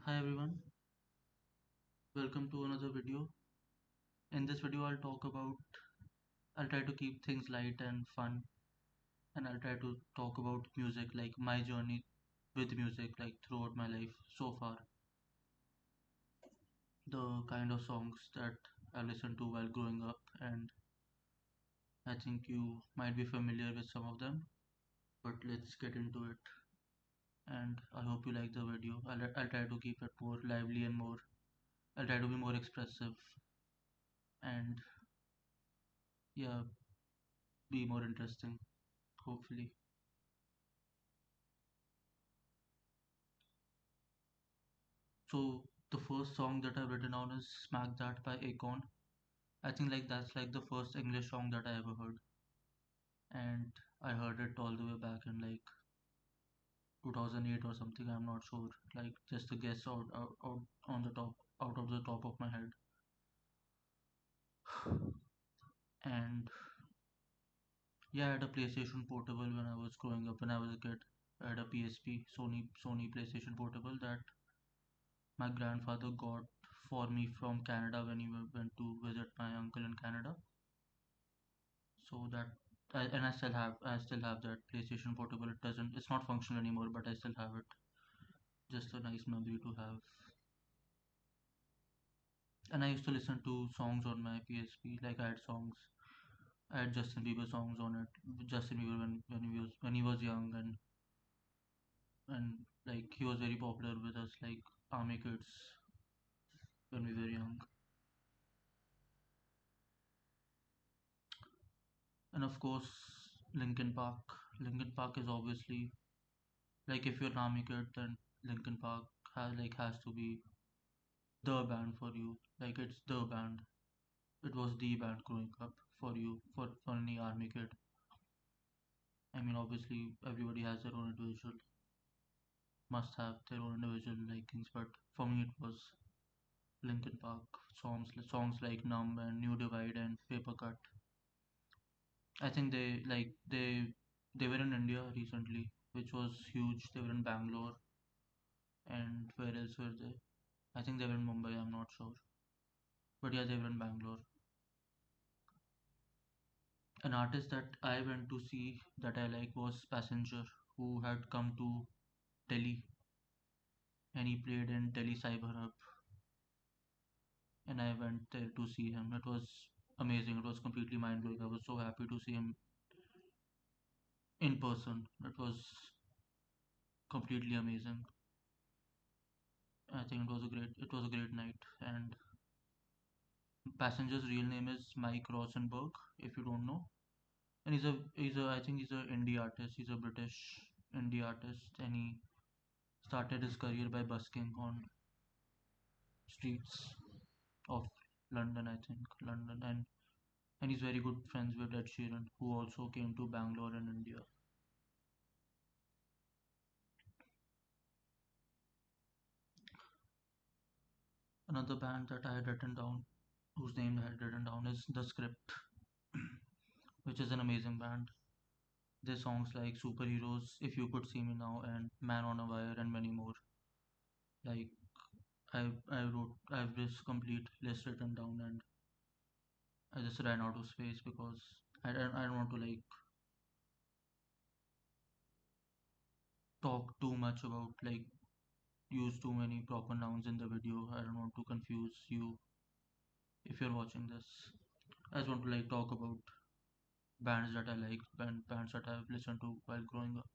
Hi everyone, welcome to another video. In this video, I'll try to keep things light and fun, and I'll try to talk about music, like my journey with music, like throughout my life so far, the kind of songs that I listened to while growing up, and I think you might be familiar with some of them, but let's get into it. And I hope you like the video. I'll try to keep it more lively and I'll try to be more expressive and yeah, be more interesting, hopefully. So the first song that I've written down is Smack That by Akon. I think like that's like the first English song that I ever heard. And I heard it all the way back in like 2008 or something, I'm not sure. Like just a guess out on the top out of the top of my head. And yeah, I had a PlayStation Portable when I was growing up when I was a kid. I had a PSP, Sony PlayStation Portable that my grandfather got for me from Canada when he went to visit my uncle in Canada. So that and I still have that PlayStation Portable. It's not functional anymore, but I still have it. Just a nice memory to have. And I used to listen to songs on my PSP. Like I had Justin Bieber songs on it. Justin Bieber when he was young and like he was very popular with us like army kids when we were young. And of course Linkin Park. Linkin Park is obviously like if you're an army kid then Linkin Park has to be the band for you. Like it's the band. It was the band growing up for you, for any army kid. I mean, obviously, everybody has their own individual, must have their own individual likings, but for me, it was Linkin Park songs like Numb and New Divide and Paper Cut. I think they were in India recently, which was huge. They were in Bangalore, and where else were they? I think they were in Mumbai. I'm not sure, but yeah, they were in Bangalore. An artist that I went to see that I like was Passenger, who had come to Delhi and he played in Delhi Cyber Hub. And I went there to see him. It was amazing. It was completely mind blowing. I was so happy to see him in person. It was completely amazing. I think it was a great night. And Passenger's real name is Mike Rosenberg, if you don't know. And he's a I think he's a indie artist. He's a British indie artist, and he started his career by busking on streets of London, I think, London, and he's very good friends with Ed Sheeran, who also came to Bangalore in India. Another band that I had written down, whose name I had written down, is The Script, which is an amazing band. Their songs like Superheroes, If You Could See Me Now, and Man on a Wire, and many more. Like I have this complete list written down, and I just ran out of space because I don't want to like talk too much about like use too many proper nouns in the video. I don't want to confuse you if you're watching this. I just want to like talk about bands that I like, bands that I've listened to while growing up.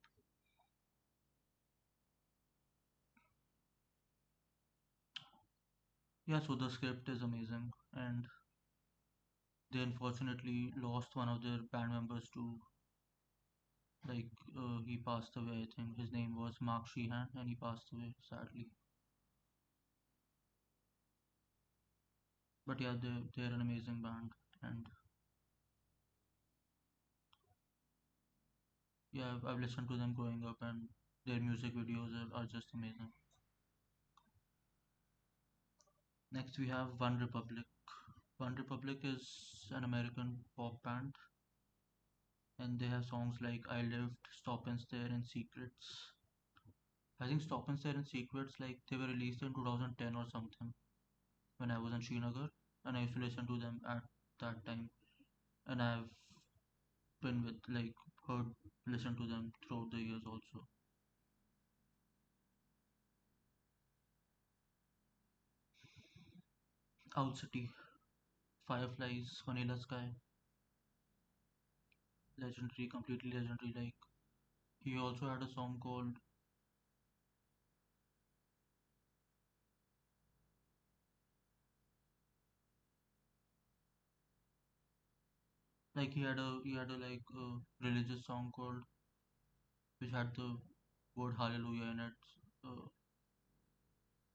Yeah, so the script is amazing, and they unfortunately lost one of their band members to like he passed away. I think his name was Mark Sheehan, and he passed away sadly. But yeah, they're an amazing band, and yeah, I've listened to them growing up, and their music videos are just amazing. Next, we have One Republic. One Republic is an American pop band, and they have songs like I Lived, Stop and Stare, and Secrets. I think Stop and Stare and Secrets, like they were released in 2010 or something when I was in Srinagar, and I used to listen to them at that time. And I've been with like heard listen to them throughout the years also. Out City, Fireflies, Vanilla Sky, legendary, completely legendary. Like he also had a song called like he had a like religious song called which had the word Hallelujah in it. Uh,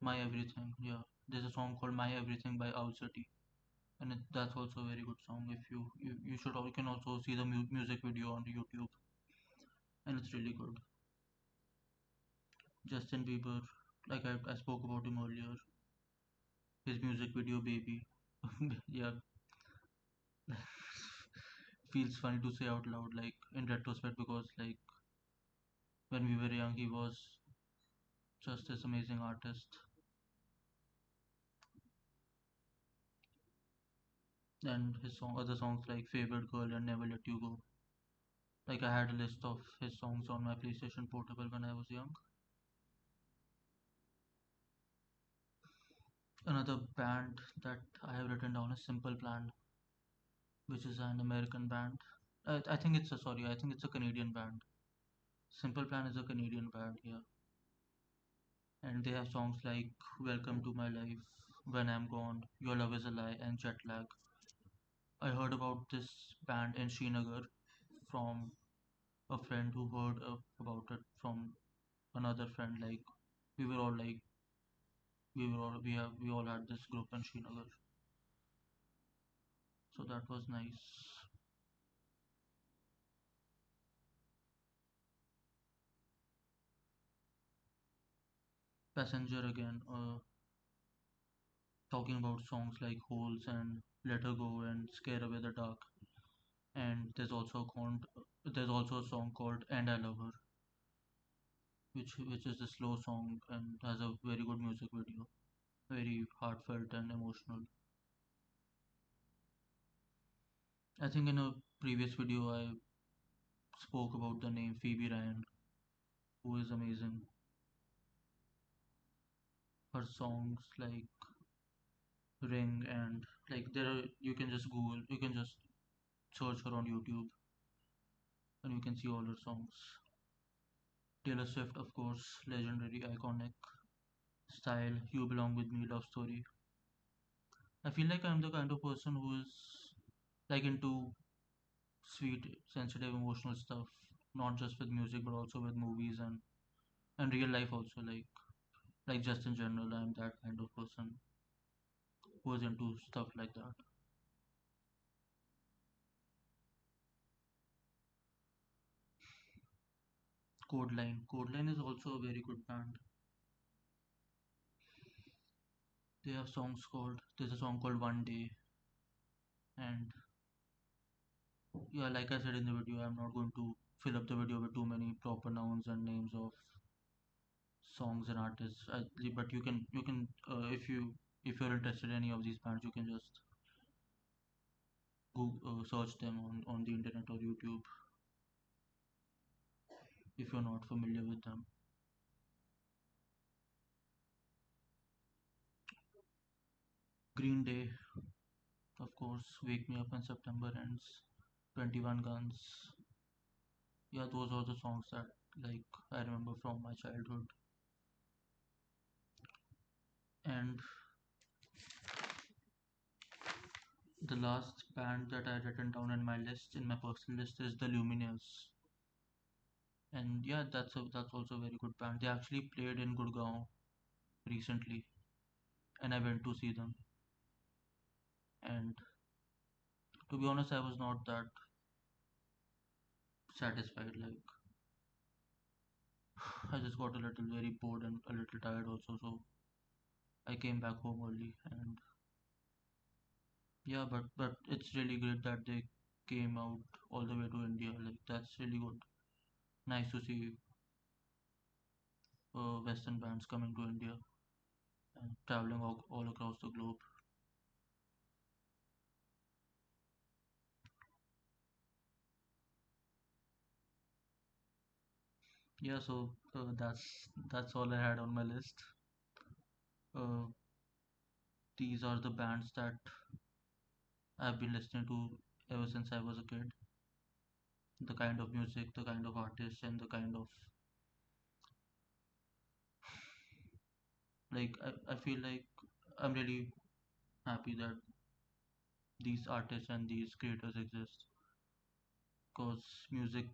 My Everything, yeah. There's a song called My Everything by Owl City, and that's also a very good song. If you should you can also see the music video on YouTube, and it's really good. Justin Bieber, like I spoke about him earlier, his music video Baby, yeah, feels funny to say out loud, like in retrospect, because like when we were young, he was just this amazing artist. And his other songs like Favorite Girl and Never Let You Go. Like I had a list of his songs on my PlayStation Portable when I was young. Another band that I have written down is Simple Plan, which is an American band. I think it's a sorry, I think it's a Canadian band. Simple Plan is a Canadian band, yeah, and they have songs like Welcome to My Life, When I'm Gone, Your Love Is a Lie, and Jet Lag. I heard about this band in Srinagar from a friend who heard about it from another friend. Like we were all like we all had this group in Srinagar, so that was nice. Passenger again, talking about songs like Holes and Let Her Go and Scare Away the Dark. And there's also a song called And I Love Her, which is a slow song and has a very good music video, very heartfelt and emotional. I think in a previous video I spoke about the name Phoebe Ryan, who is amazing. Her songs like Ring and like there are you can just search her on YouTube and you can see all her songs. Taylor Swift, of course, legendary, iconic. Style, You Belong With Me, Love Story. I feel like I'm the kind of person who is like into sweet, sensitive, emotional stuff, not just with music but also with movies and real life also. Like just in general, I'm that kind of person who is into stuff like that. Codeline is also a very good band. They have songs called there's a song called One Day, and yeah, like I said in the video, I'm not going to fill up the video with too many proper nouns and names of songs and artists. But you can if you're interested in any of these bands, you can just search them on the internet or YouTube if you're not familiar with them. Green Day, of course. Wake Me Up When September Ends. 21 Guns. Yeah, those are the songs that like I remember from my childhood. And the last band that I written down in my list, in my personal list, is the Lumineers. And yeah, that's also a very good band. They actually played in Gurgaon recently, and I went to see them. And to be honest, I was not that satisfied. Like I just got a little very bored and a little tired also. So I came back home early. And yeah, but it's really great that they came out all the way to India. Like that's really good. Nice to see Western bands coming to India and traveling all across the globe. Yeah, so that's all I had on my list. Uh, these are the bands that I've been listening to ever since I was a kid. The kind of music, the kind of artists, and the kind of I feel like I'm really happy that these artists and these creators exist because music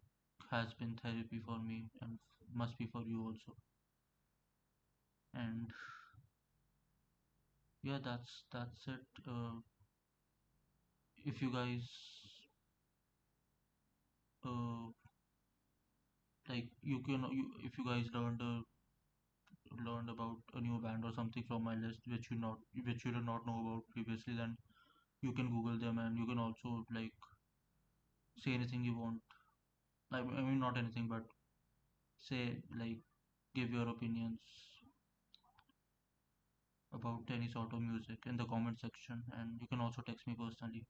has been therapy for me and must be for you also. And yeah, that's it. If you guys uh, if you guys learned about a new band or something from my list which you did not know about previously, then you can Google them and you can also like say anything you want. I mean not anything, but say like give your opinions about any sort of music in the comment section, and you can also text me personally.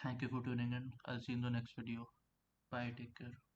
Thank you for tuning in. I'll see you in the next video. Bye, take care.